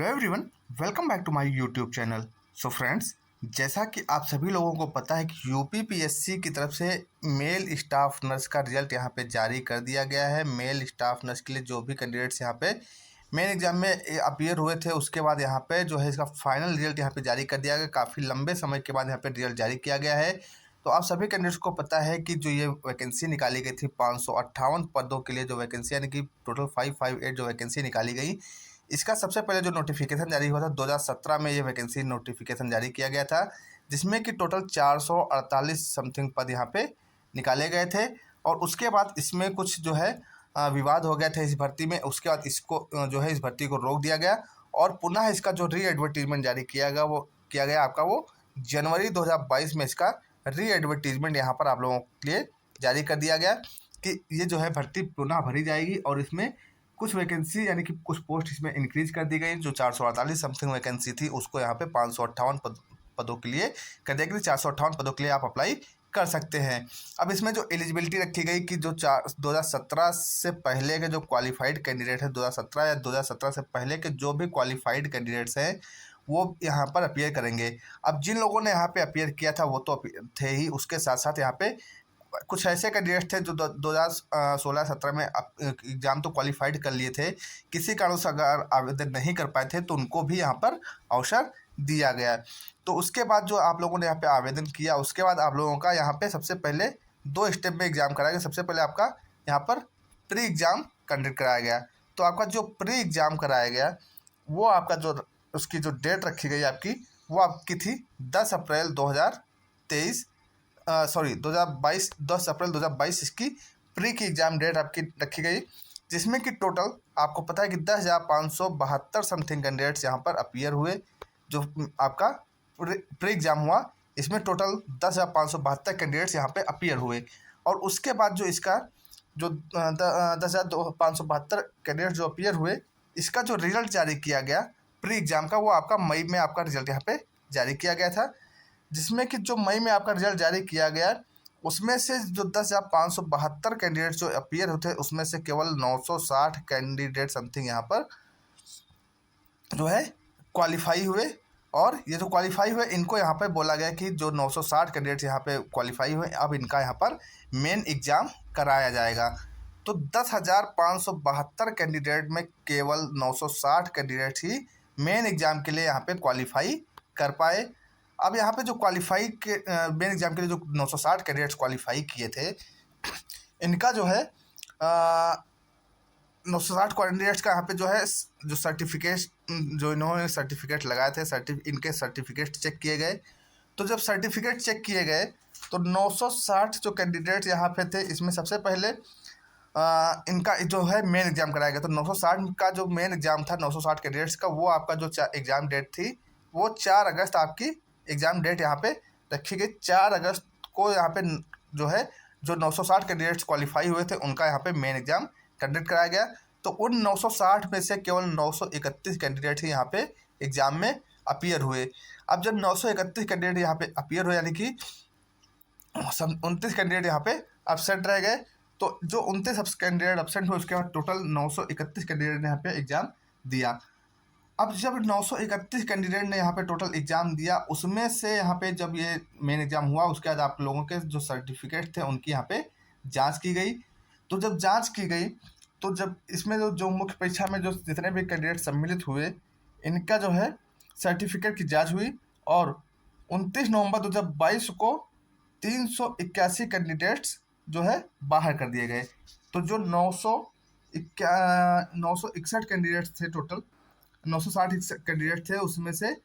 Hello everyone, welcome back to my YouTube channel. So friends, जैसा कि आप सभी लोगों को पता है कि यूपीपीएससी की तरफ से मेल स्टाफ नर्स का रिजल्ट यहाँ पे जारी कर दिया गया है। मेल स्टाफ नर्स के लिए जो भी कैंडिडेट्स यहाँ पे मेन एग्जाम में अपीयर हुए थे, उसके बाद यहाँ पे जो है इसका फाइनल रिजल्ट यहाँ पे जारी कर दिया गया। काफ़ी लंबे समय के बाद यहाँ पे रिजल्ट जारी किया गया है। तो आप सभी कैंडिडेट्स को पता है कि जो ये वैकेंसी निकाली गई थी 558 पदों के लिए, जो वैकेंसी यानी कि टोटल 558 जो वैकेंसी निकाली गई, इसका सबसे पहले जो नोटिफिकेशन जारी हुआ था 2017 में, ये वैकेंसी नोटिफिकेशन जारी किया गया था, जिसमें कि टोटल 448 समथिंग पद यहाँ पे निकाले गए थे। और उसके बाद इसमें कुछ जो है विवाद हो गया था इस भर्ती में। उसके बाद इसको जो है इस भर्ती को रोक दिया गया और पुनः इसका जो री एडवर्टीजमेंट जारी किया गया आपका वो जनवरी 2022 में इसका री एडवर्टीजमेंट यहाँ पर आप लोगों के लिए जारी कर दिया गया कि ये जो है भर्ती पुनः भरी जाएगी और इसमें कुछ वैकेंसी यानी कि कुछ पोस्ट इसमें इंक्रीज कर दी गई। जो 448 समथिंग वैकेंसी थी उसको यहाँ पे 558 पदों के लिए कर दिया गया। 458 पदों के लिए आप अप्लाई कर सकते हैं। अब इसमें जो एलिजिबिलिटी रखी गई कि जो 2017 से पहले के जो क्वालिफाइड कैंडिडेट है, 2017 या 2017 से पहले के जो भी क्वालिफाइड कैंडिडेट्स हैं वो यहाँ पर अपीयर करेंगे। अब जिन लोगों ने यहाँ पे अपीयर किया था वो तो थे ही, उसके साथ साथ यहाँ पे कुछ ऐसे कैंडिडेट थे जो 2016-17 में एग्ज़ाम तो क्वालिफाइड कर लिए थे, किसी कारण से अगर आवेदन नहीं कर पाए थे तो उनको भी यहाँ पर अवसर दिया गया। तो उसके बाद जो आप लोगों ने यहाँ पे आवेदन किया, उसके बाद आप लोगों का यहाँ पे सबसे पहले 2 स्टेप में एग्ज़ाम कराया गया। सबसे पहले आपका यहाँ पर प्री एग्ज़ाम कंडक्ट कराया गया। तो आपका जो प्री एग्ज़ाम कराया गया वो आपका जो उसकी जो डेट रखी गई आपकी, वो आपकी थी 10 अप्रैल 2023 2022 10 अप्रैल 2022 इसकी प्री की एग्ज़ाम डेट आपकी रखी गई, जिसमें कि टोटल आपको पता है कि 10,572 समथिंग कैंडिडेट्स यहाँ पर अपीयर हुए। जो आपका प्री एग्ज़ाम हुआ इसमें टोटल 10,572 कैंडिडेट्स यहाँ पे अपीयर हुए। और उसके बाद जो इसका जो 10,572 कैंडिडेट जो अपीयर हुए, इसका जो रिजल्ट जारी किया गया प्री एग्ज़ाम का, वो आपका मई में आपका रिजल्ट यहाँ पे जारी किया गया था। जिसमें कि जो मई में आपका रिजल्ट जारी किया गया उसमें से जो 10,572 कैंडिडेट जो अपीयर होते हैं उसमें से केवल 960 कैंडिडेट समथिंग यहाँ पर जो है क्वालिफाई हुए। और ये जो क्वालिफाई हुए इनको यहाँ पर बोला गया कि जो 960 कैंडिडेट्स यहाँ पे क्वालिफाई हुए, अब इनका यहाँ पर मेन एग्ज़ाम कराया जाएगा। तो 10,572 कैंडिडेट में केवल 960 कैंडिडेट ही मेन एग्ज़ाम के लिए यहाँ पे क्वालिफाई कर पाए। अब यहाँ पे जो क्वालिफाई के मेन एग्ज़ाम के लिए जो 960 कैंडिडेट्स क्वालिफाई किए थे, इनका जो है 960 कैंडिडेट्स का यहाँ पे जो है जो सर्टिफिकेट जो इन्होंने सर्टिफिकेट लगाए थे, इनके सर्टिफिकेट चेक किए गए। तो जब सर्टिफिकेट चेक किए गए तो 960 जो कैंडिडेट यहाँ पे थे, इसमें सबसे पहले इनका जो है मेन एग्ज़ाम कराया गया। तो 960 का जो मेन एग्ज़ाम था 960 कैंडिडेट्स का, वो आपका जो एग्ज़ाम डेट थी वो 4 अगस्त आपकी एग्ज़ाम डेट यहाँ पे रखी गई। 4 अगस्त को यहाँ पे जो है जो 960 कैंडिडेट्स क्वालिफाई हुए थे उनका यहाँ पे मेन एग्ज़ाम कंडक्ट कराया गया। तो उन 960 में से केवल 931 कैंडिडेट ही यहाँ पे एग्ज़ाम में अपीयर हुए। अब जब 931 कैंडिडेट यहाँ पे अपीयर हुए यानी कि 29 कैंडिडेट यहाँ पे एब्सेंट रह गए, तो जो 29 कैंडिडेट एब्सेंट हुए उसके बाद टोटल 931 कैंडिडेट ने यहाँ पे एग्ज़ाम दिया। अब जब 931 कैंडिडेट ने यहाँ पे टोटल एग्ज़ाम दिया, उसमें से यहाँ पे जब ये मेन एग्ज़ाम हुआ उसके बाद आप लोगों के जो सर्टिफिकेट थे उनकी यहाँ पे जांच की गई। तो जब जांच की गई तो जब इसमें जो मुख्य परीक्षा में जो जितने भी कैंडिडेट सम्मिलित हुए, इनका जो है सर्टिफिकेट की जाँच हुई और 29 नवंबर 2022 को 381 कैंडिडेट्स जो है बाहर कर दिए गए। तो जो 961 कैंडिडेट्स थे, टोटल 960 कैंडिडेट थे, उसमें से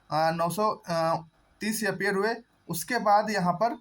930 अपीयर हुए। उसके बाद यहाँ पर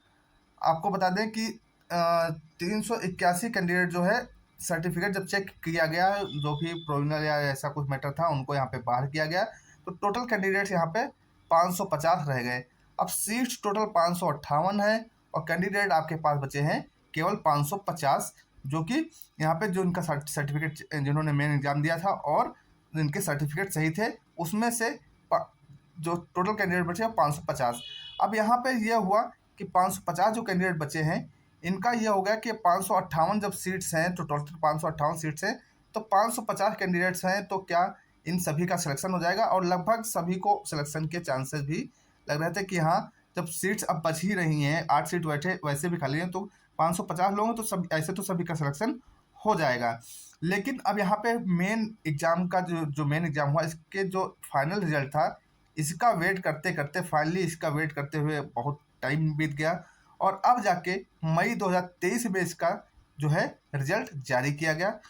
आपको बता दें कि 381 कैंडिडेट जो है सर्टिफिकेट जब चेक किया गया, जो भी प्रोविजनल या ऐसा कुछ मैटर था उनको यहाँ पे बाहर किया गया। तो टोटल कैंडिडेट्स यहाँ पे 550 रह गए। अब सीट्स टोटल 558 है और कैंडिडेट आपके पास बचे हैं केवल 550, जो कि यहाँ पे जो इनका सर्टिफिकेट जिन्होंने मेन एग्ज़ाम दिया था और जिनके सर्टिफिकेट सही थे उसमें से जो टोटल कैंडिडेट बचे हैं 550। अब यहाँ पे यह हुआ कि 550 जो कैंडिडेट बचे हैं इनका यह हो गया कि 558 जब सीट्स हैं तो टोटल 558 सीट्स हैं, तो 550 कैंडिडेट्स हैं, तो क्या इन सभी का सिलेक्शन हो जाएगा और लगभग सभी को सिलेक्शन के चांसेस भी लग रहे थे कि हाँ, जब सीट्स अब बच ही रही हैं, 8 सीट वैसे भी खाली हैं, तो 550 लोग हैं, तो सब ऐसे तो सभी का सिलेक्शन हो जाएगा। लेकिन अब यहाँ पे मेन एग्ज़ाम का जो मेन एग्ज़ाम हुआ, इसके जो फाइनल रिजल्ट था, इसका वेट करते करते फाइनली इसका वेट करते हुए बहुत टाइम बीत गया और अब जाके मई 2023 में इसका जो है रिजल्ट जारी किया गया।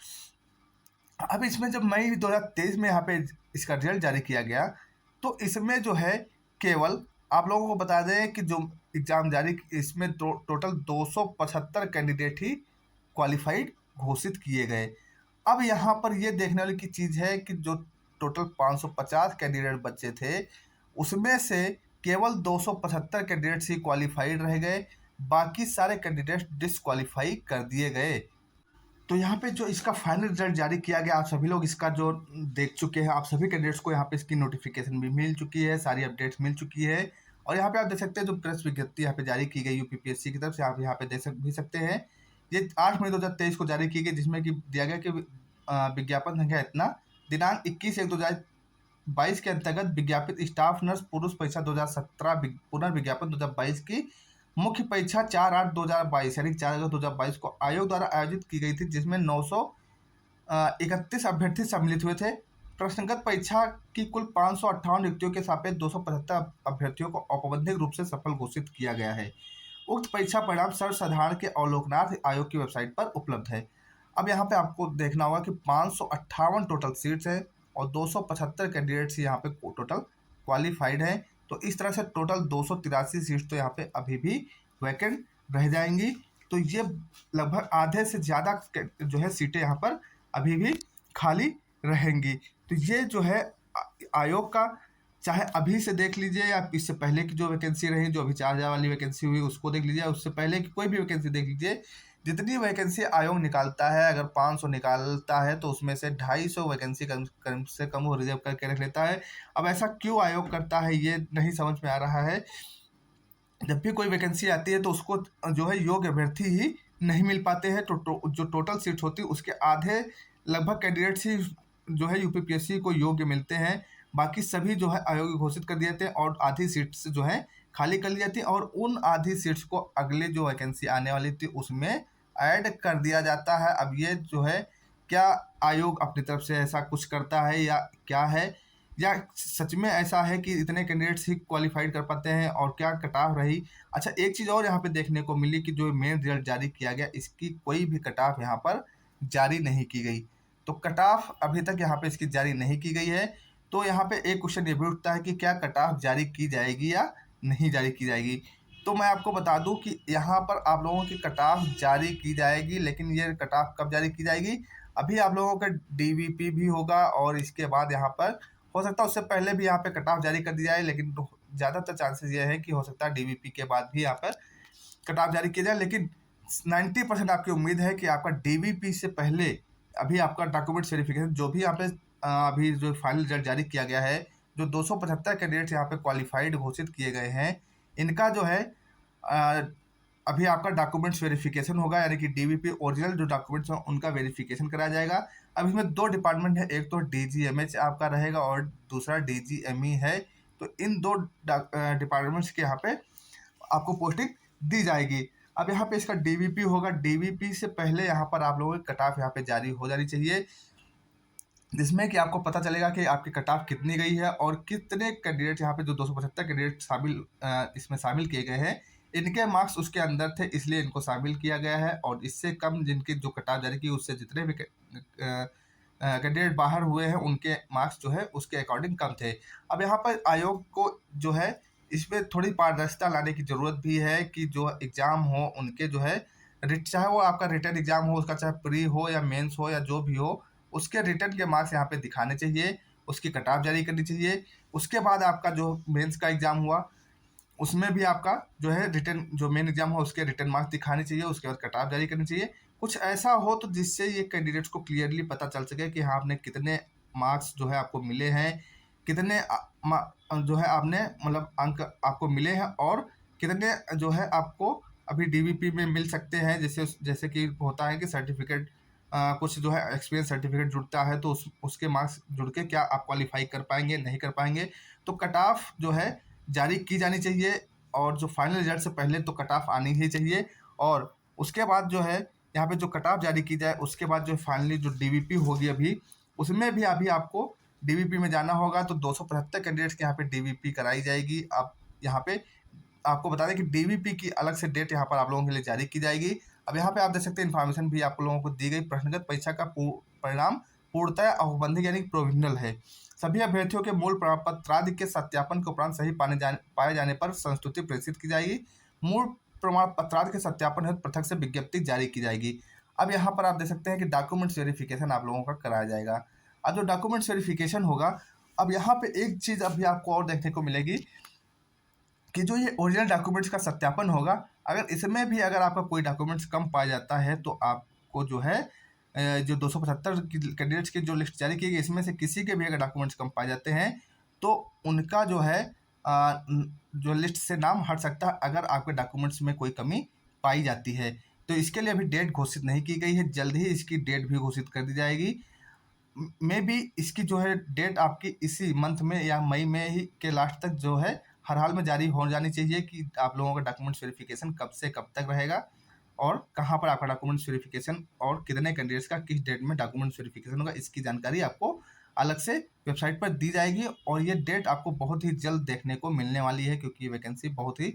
अब इसमें जब मई 2023 में यहाँ पे इसका रिजल्ट जारी किया गया, तो इसमें जो है केवल आप लोगों को बता दें कि जो एग्ज़ाम जारी, इसमें टोटल 275 कैंडिडेट ही क्वालिफाइड घोषित किए गए। अब यहाँ पर ये देखने वाली की चीज़ है कि जो टोटल 550 कैंडिडेट बच्चे थे, उसमें से केवल 275 कैंडिडेट्स ही क्वालिफाइड रह गए, बाकी सारे कैंडिडेट्स डिसक्वालीफाई कर दिए गए। तो यहाँ पे जो इसका फाइनल रिजल्ट जारी किया गया, आप सभी लोग इसका जो देख चुके हैं, आप सभी कैंडिडेट्स को यहाँ पे इसकी नोटिफिकेशन भी मिल चुकी है, सारी अपडेट्स मिल चुकी है और यहाँ पे आप देख सकते हैं जो प्रेस विज्ञप्ति यहाँ पे जारी की गई यूपीपीएससी की तरफ से, आप यहाँ पे देख भी सकते हैं। ये 8 मई 2023 को जारी की गई, जिसमें कि दिया गया कि विज्ञापन संख्या इतना दिनांक 21/1/2022 के अंतर्गत विज्ञापित स्टाफ नर्स पुरुष परीक्षा 2017 पुनर्विज्ञापन 2022 की मुख्य परीक्षा 4/8/2022 यानी 4 अगस्त 2022 को आयोग द्वारा आयोजित की गई थी, जिसमें 931 अभ्यर्थी सम्मिलित हुए थे। प्रश्नगत परीक्षा की कुल 558 रिक्तियों के सापेक्ष 275 अभ्यर्थियों को औपबंधिक रूप से सफल घोषित किया गया है। उक्त परीक्षा परिणाम सर्वसाधारण के अवलोकनार्थ आयोग की वेबसाइट पर उपलब्ध है। अब यहाँ पे आपको देखना होगा कि 558 टोटल सीट्स हैं और 275 कैंडिडेट्स यहाँ पे टोटल क्वालिफाइड हैं। तो इस तरह से टोटल 283 सीट्स तो यहाँ पे अभी भी वैकेंट रह जाएंगी। तो ये लगभग आधे से ज़्यादा जो है सीटें यहाँ पर अभी भी खाली रहेंगी। तो ये जो है आयोग का, चाहे अभी से देख लीजिए या इससे पहले की जो वैकेंसी रही, जो अभी 4000 वाली वैकेंसी हुई उसको देख लीजिए, उससे पहले की कोई भी वैकेंसी देख लीजिए, जितनी वैकेंसी आयोग निकालता है, अगर 500 निकालता है तो उसमें से 250 वैकेंसी कम से कम वो रिजर्व करके रख लेता है। अब ऐसा क्यों आयोग करता है ये नहीं समझ में आ रहा है। जब भी कोई वैकेंसी आती है तो उसको जो है योग्य अभ्यर्थी ही नहीं मिल पाते हैं, तो जो टोटल सीट्स होती है उसके आधे लगभग कैंडिडेट्स ही जो है यूपीपीएससी को योग्य मिलते हैं, बाकी सभी जो है आयोग घोषित कर दिए थे और आधी सीट्स जो है खाली कर ली जाती है और उन आधी सीट्स को अगले जो वैकेंसी आने वाली थी उसमें ऐड कर दिया जाता है। अब ये जो है क्या आयोग अपनी तरफ से ऐसा कुछ करता है या क्या है, या सच में ऐसा है कि इतने कैंडिडेट्स ही क्वालिफाइड कर पाते हैं और क्या कट ऑफ रही। अच्छा, एक चीज़ और यहाँ पे देखने को मिली कि जो मेन रिजल्ट जारी किया गया, इसकी कोई भी कट ऑफ यहाँ पर जारी नहीं की गई। तो कट ऑफ अभी तक यहाँ पे इसकी जारी नहीं की गई है। तो यहाँ पे एक क्वेश्चन ये भी उठता है कि क्या कट ऑफ जारी की जाएगी या नहीं जारी की जाएगी। तो मैं आपको बता दूं कि यहाँ पर आप लोगों की कट ऑफ जारी की जाएगी, लेकिन ये कट ऑफ कब जारी की जाएगी, अभी आप लोगों का डीवीपी भी होगा और इसके बाद यहाँ पर हो सकता है उससे पहले भी यहाँ पे कट ऑफ जारी कर दी जाए, लेकिन ज़्यादातर चांसेस ये है कि हो सकता है डीवीपी के बाद भी यहाँ पर कट ऑफ जारी किया जाए। लेकिन 90% आपकी उम्मीद है कि आपका डीवीपी से पहले अभी आपका डॉक्यूमेंट्स वेरिफिकेशन जो भी यहाँ पे अभी जो फाइनल रिजल्ट जारी किया गया है, जो 275 कैंडिडेट्स यहाँ पे क्वालिफाइड घोषित किए गए हैं, इनका जो है अभी आपका डॉक्यूमेंट्स वेरिफिकेशन होगा, यानी कि डीवीपी ओरिजिनल जो डॉक्यूमेंट्स हैं उनका वेरिफिकेशन कराया जाएगा। अब इसमें 2 डिपार्टमेंट है, एक तो डीजीएमएच आपका रहेगा और दूसरा डीजीएमई है। तो इन 2 डिपार्टमेंट्स के यहाँ पे आपको पोस्टिंग दी जाएगी। अब यहाँ पे इसका डीवीपी होगा, डीवीपी से पहले यहाँ पर आप लोगों की कट ऑफ यहाँ पे जारी हो जानी चाहिए, जिसमें कि आपको पता चलेगा कि आपकी कट ऑफ कितनी गई है और कितने कैंडिडेट यहाँ पे जो 275 कैंडिडेट इसमें शामिल किए गए हैं, इनके मार्क्स उसके अंदर थे इसलिए इनको शामिल किया गया है। और इससे कम जिनकी जो कट ऑफ जारी की, उससे जितने भी कैंडिडेट बाहर हुए हैं उनके मार्क्स जो है उसके अकॉर्डिंग कम थे। अब यहाँ पर आयोग को जो है इसमें थोड़ी पारदर्शिता लाने की ज़रूरत भी है कि जो एग्ज़ाम हो उनके जो है चाहे वो आपका रिटर्न एग्ज़ाम हो, उसका चाहे प्री हो या मेंस हो या जो भी हो, उसके रिटर्न के मार्क्स यहाँ पे दिखाने चाहिए, उसकी कट ऑफ जारी करनी चाहिए। उसके बाद आपका जो मेंस का एग्ज़ाम हुआ उसमें भी आपका जो है रिटर्न जो मेन एग्ज़ाम हो उसके रिटर्न मार्क्स दिखाने चाहिए, उसके बाद कट ऑफ जारी करनी चाहिए। कुछ ऐसा हो तो जिससे ये कैंडिडेट्स को क्लियरली पता चल सके कि हाँ आपने कितने मार्क्स जो है आपको मिले हैं, कितने जो है आपने मतलब अंक आपको मिले हैं और कितने जो है आपको अभी डीवीपी में मिल सकते हैं। जैसे कि होता है कि सर्टिफिकेट कुछ जो है एक्सपीरियंस सर्टिफिकेट जुड़ता है, तो उसके मार्क्स जुड़ के क्या आप क्वालिफाई कर पाएंगे, नहीं कर पाएंगे। तो कट ऑफ जो है जारी की जानी चाहिए, और जो फाइनल रिजल्ट से पहले तो कट ऑफ आनी ही चाहिए। और उसके बाद जो है यहाँ पे जो कट ऑफ जारी की जाए, उसके बाद जो फाइनली जो डीवीपी होगी अभी, उसमें भी अभी आपको डीवीपी में जाना होगा। तो 275 कैंडिडेट्स के यहाँ पे डीवीपी कराई जाएगी। अब यहाँ पे आपको बता दें कि डीवीपी की अलग से डेट यहाँ पर आप लोगों के लिए जारी की जाएगी। अब यहाँ पे आप देख सकते हैं इन्फॉर्मेशन भी आप लोगों को दी गई। प्रश्नगत परीक्षा का परिणाम पूर्णतः औपबंधिक यानी प्रोविजनल है। सभी अभ्यर्थियों के मूल प्रमाण पत्रादि के सत्यापन के उपरांत सही पाए जाने पर संस्तुति प्रेषित की जाएगी। मूल प्रमाण पत्रादि के सत्यापन हेतु पृथक से विज्ञप्ति जारी की जाएगी। अब यहाँ पर आप देख सकते हैं कि डॉक्यूमेंट्स वेरिफिकेशन आप लोगों का कराया जाएगा। अब जो डॉक्यूमेंट्स वेरिफिकेशन होगा, अब यहाँ पे एक चीज़ अभी आपको और देखने को मिलेगी कि जो ये ओरिजिनल डॉक्यूमेंट्स का सत्यापन होगा, अगर इसमें भी अगर आपका कोई डॉक्यूमेंट्स कम पाया जाता है, तो आपको जो है जो 275 कैंडिडेट्स की जो लिस्ट जारी की गई, इसमें से किसी के भी अगर डॉक्यूमेंट्स कम पाए जाते हैं, तो उनका जो है जो लिस्ट से नाम हट सकता है, अगर आपके डॉक्यूमेंट्स में कोई कमी पाई जाती है। तो इसके लिए अभी डेट घोषित नहीं की गई है, जल्द ही इसकी डेट भी घोषित कर दी जाएगी। मे भी इसकी जो है डेट आपकी इसी मंथ में या मई में ही के लास्ट तक जो है हर हाल में जारी हो जानी चाहिए कि आप लोगों का डॉक्यूमेंट्स वेरिफिकेशन कब से कब तक रहेगा, और कहाँ पर आपका डॉक्यूमेंट्स वेरिफिकेशन, और कितने कैंडिडेट्स का किस डेट में डॉक्यूमेंट्स वेरिफिकेशन होगा, इसकी जानकारी आपको अलग से वेबसाइट पर दी जाएगी। और ये डेट आपको बहुत ही जल्द देखने को मिलने वाली है, क्योंकि ये वैकेंसी बहुत ही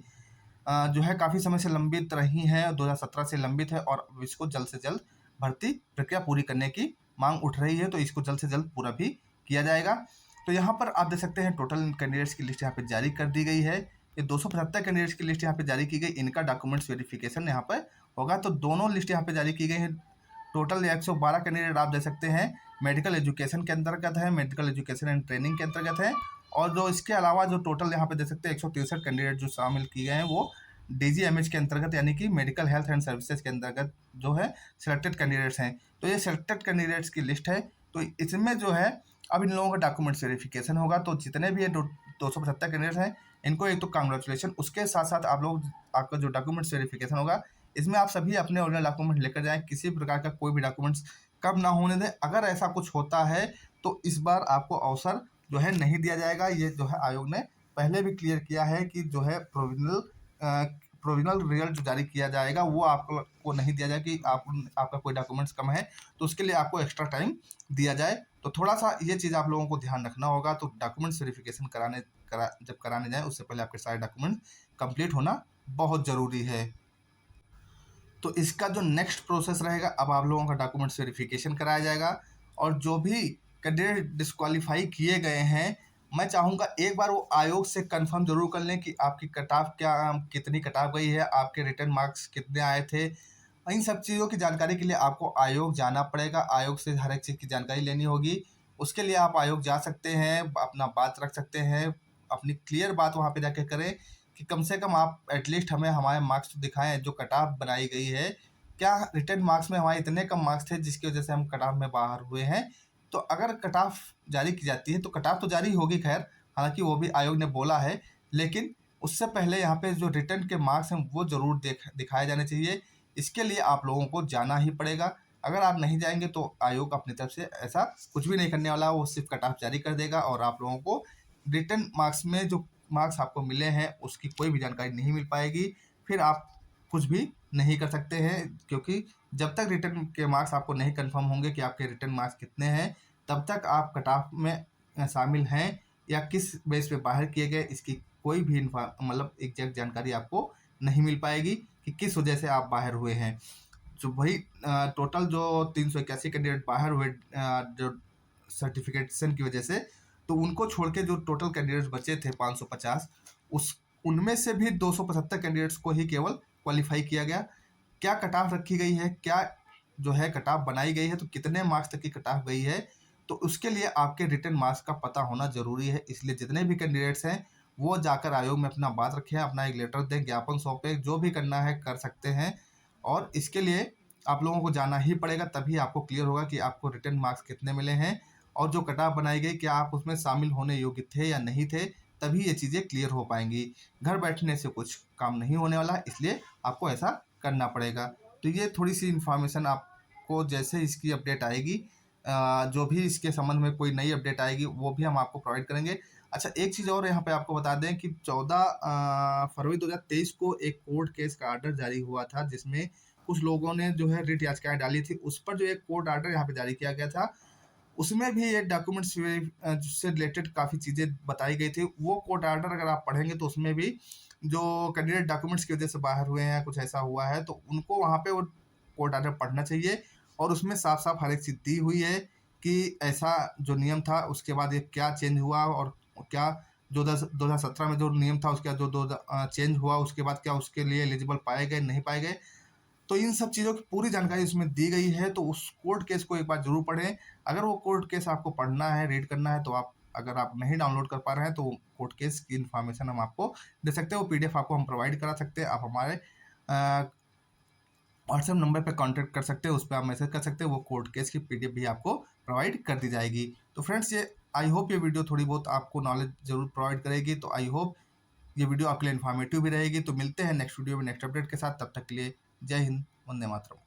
जो है काफ़ी समय से लंबित रही है, 2017 से लंबित है, और इसको जल्द से जल्द भर्ती प्रक्रिया पूरी करने की मांग उठ रही है। तो इसको जल्द से जल्द पूरा भी किया जाएगा। तो यहाँ पर आप देख सकते हैं टोटल कैंडिडेट्स की लिस्ट यहाँ पे जारी कर दी गई है। ये 275 कैंडिडेट्स की लिस्ट यहाँ पे जारी की गई, इनका डॉक्यूमेंट्स वेरिफिकेशन यहाँ पर होगा। तो दोनों लिस्ट यहाँ पे जारी की गई है। टोटल 112 कैंडिडेट आप देख सकते हैं मेडिकल एजुकेशन के अंतर्गत है, मेडिकल एजुकेशन एंड ट्रेनिंग के अंतर्गत है। और जो इसके अलावा जो टोटल यहाँ पे देख सकते हैं 163 कैंडिडेट जो शामिल किए गए हैं, वो DGMH के अंतर्गत यानी कि मेडिकल हेल्थ एंड सर्विसेज के अंतर्गत जो है सिलेक्टेड कैंडिडेट्स हैं। तो ये सिलेक्टेड कैंडिडेट्स की लिस्ट है। तो इसमें जो है अब इन लोगों का डॉक्यूमेंट्स वेरिफिकेशन होगा। तो जितने भी ये 275 कैंडिडेट्स हैं, इनको एक तो कांग्रेचुलेशन। उसके साथ साथ आप लोग आपका जो डॉक्यूमेंट्स वेरिफिकेशन होगा, इसमें आप सभी अपने ओरिजिनल डॉक्यूमेंट लेकर जाएं। किसी प्रकार का कोई भी डॉक्यूमेंट्स कम ना होने दें। अगर ऐसा कुछ होता है तो इस बार आपको अवसर जो है नहीं दिया जाएगा। ये जो है आयोग ने पहले भी क्लियर किया है कि जो है प्रोविजनल रिजल्ट जो जारी किया जाएगा, वो आपको नहीं दिया जाए कि आपका कोई डॉक्यूमेंट्स कम है, तो उसके लिए आपको एक्स्ट्रा टाइम दिया जाए। तो थोड़ा सा ये चीज़ आप लोगों को ध्यान रखना होगा। तो डॉक्यूमेंट्स वेरिफिकेशन जब कराने जाए, उससे पहले आपके सारे डॉक्यूमेंट कंप्लीट होना बहुत ज़रूरी है। तो इसका जो नेक्स्ट प्रोसेस रहेगा, अब आप लोगों का डॉक्यूमेंट्स वेरिफिकेशन कराया जाएगा, और जो भी कैंडिडेट डिस्क्वालीफाई किए गए हैं, मैं चाहूँगा एक बार वो आयोग से कंफर्म जरूर कर लें कि आपकी कट ऑफ कितनी कट ऑफ गई है, आपके रिटर्न मार्क्स कितने आए थे। इन सब चीज़ों की जानकारी के लिए आपको आयोग जाना पड़ेगा, आयोग से हर एक चीज़ की जानकारी लेनी होगी। उसके लिए आप आयोग जा सकते हैं, अपना बात रख सकते हैं, अपनी क्लियर बात वहाँ पे जाके करें कि कम से कम आप एटलीस्ट हमें हमारे मार्क्स तो दिखाएं जो कट ऑफ बनाई गई है। क्या रिटर्न मार्क्स में हमारे इतने कम मार्क्स थे जिसकी वजह से हम कट ऑफ में बाहर हुए हैं। तो अगर कट ऑफ जारी की जाती है तो कट ऑफ तो जारी होगी, खैर हालांकि वो भी आयोग ने बोला है, लेकिन उससे पहले यहाँ पे जो रिटर्न के मार्क्स हैं वो ज़रूर दिखाए जाने चाहिए। इसके लिए आप लोगों को जाना ही पड़ेगा। अगर आप नहीं जाएंगे तो आयोग अपनी तरफ से ऐसा कुछ भी नहीं करने वाला, वो सिर्फ कट ऑफ जारी कर देगा, और आप लोगों को रिटर्न मार्क्स में जो मार्क्स आपको मिले हैं उसकी कोई भी जानकारी नहीं मिल पाएगी। फिर आप कुछ भी नहीं कर सकते हैं, क्योंकि जब तक रिटर्न के मार्क्स आपको नहीं कंफर्म होंगे कि आपके रिटर्न मार्क्स कितने हैं, तब तक आप कट ऑफ में शामिल हैं या किस बेस पे बाहर किए गए, इसकी कोई भी मतलब एग्जैक्ट जानकारी आपको नहीं मिल पाएगी कि किस वजह से आप बाहर हुए हैं। जो वही टोटल जो 381 कैंडिडेट बाहर हुए जो सर्टिफिकेशन की वजह से, तो उनको छोड़ के जो टोटल कैंडिडेट्स बचे थे 550, उस उनमें से भी 275 कैंडिडेट्स को ही केवल क्वालिफाई किया गया। क्या कट ऑफ रखी गई है, क्या जो है कट ऑफ बनाई गई है, तो कितने मार्क्स तक की कट ऑफ गई है, तो उसके लिए आपके रिटर्न मार्क्स का पता होना जरूरी है। इसलिए जितने भी कैंडिडेट्स हैं वो जाकर आयोग में अपना बात रखें, अपना एक लेटर दें, ज्ञापन सौंपें, जो भी करना है कर सकते हैं। और इसके लिए आप लोगों को जाना ही पड़ेगा, तभी आपको क्लियर होगा कि आपको रिटर्न मार्क्स कितने मिले हैं, और जो कट ऑफ बनाई गई क्या आप उसमें शामिल होने योग्य थे या नहीं थे। तभी ये चीज़ें क्लियर हो पाएंगी। घर बैठने से कुछ काम नहीं होने वाला, इसलिए आपको ऐसा करना पड़ेगा। तो ये थोड़ी सी इन्फॉर्मेशन आप आपको जैसे इसकी अपडेट आएगी, जो भी इसके संबंध में कोई नई अपडेट आएगी वो भी हम आपको प्रोवाइड करेंगे। अच्छा, एक चीज़ और यहाँ पे आपको बता दें कि 14 फरवरी 2023 को एक कोर्ट केस का ऑर्डर जारी हुआ था, जिसमें कुछ लोगों ने जो है रिट याचिकाएँ डाली थी। उस पर जो एक कोर्ट ऑर्डर यहाँ पे जारी किया गया था, उसमें भी ये डॉक्यूमेंट्स से रिलेटेड काफ़ी चीज़ें बताई गई थी। वो कोर्ट ऑर्डर अगर आप पढ़ेंगे तो उसमें भी जो कैंडिडेट डॉक्यूमेंट्स की वजह से बाहर हुए हैं, कुछ ऐसा हुआ है, तो उनको वहाँ पे वो कोर्ट ऑर्डर पढ़ना चाहिए। और उसमें साफ-साफ हर एक चीज़ दी हुई है कि ऐसा जो नियम था उसके बाद ये क्या चेंज हुआ, और क्या जो 2017 में जो नियम था उसके बाद जो चेंज हुआ, उसके बाद क्या उसके लिए एलिजिबल पाए गए, नहीं पाए गए। तो इन सब चीज़ों की पूरी जानकारी इसमें दी गई है, तो उस कोर्ट केस को एक बार ज़रूर पढ़ें। अगर वो कोर्ट केस आपको पढ़ना है, रीड करना है, तो अगर आप नहीं डाउनलोड कर पा रहे हैं, तो कोर्ट केस की इन्फॉर्मेशन हम आपको दे सकते हैं। वो पीडीएफ आपको हम प्रोवाइड करा सकते हैं। आप हमारे व्हाट्सएप नंबर पे कांटेक्ट कर सकते हैं, उस पे आप मैसेज कर सकते हैं, वो कोर्ट केस की पीडीएफ भी आपको प्रोवाइड कर दी जाएगी। तो फ्रेंड्स, ये आई होप ये वीडियो थोड़ी बहुत आपको नॉलेज ज़रूर प्रोवाइड करेगी। तो आई होप ये वीडियो आपके लिए इन्फॉर्मेटिव भी रहेगी। तो मिलते हैं नेक्स्ट वीडियो में नेक्स्ट अपडेट के साथ। तब तक के लिए जय हिंद, वंदे मातरम।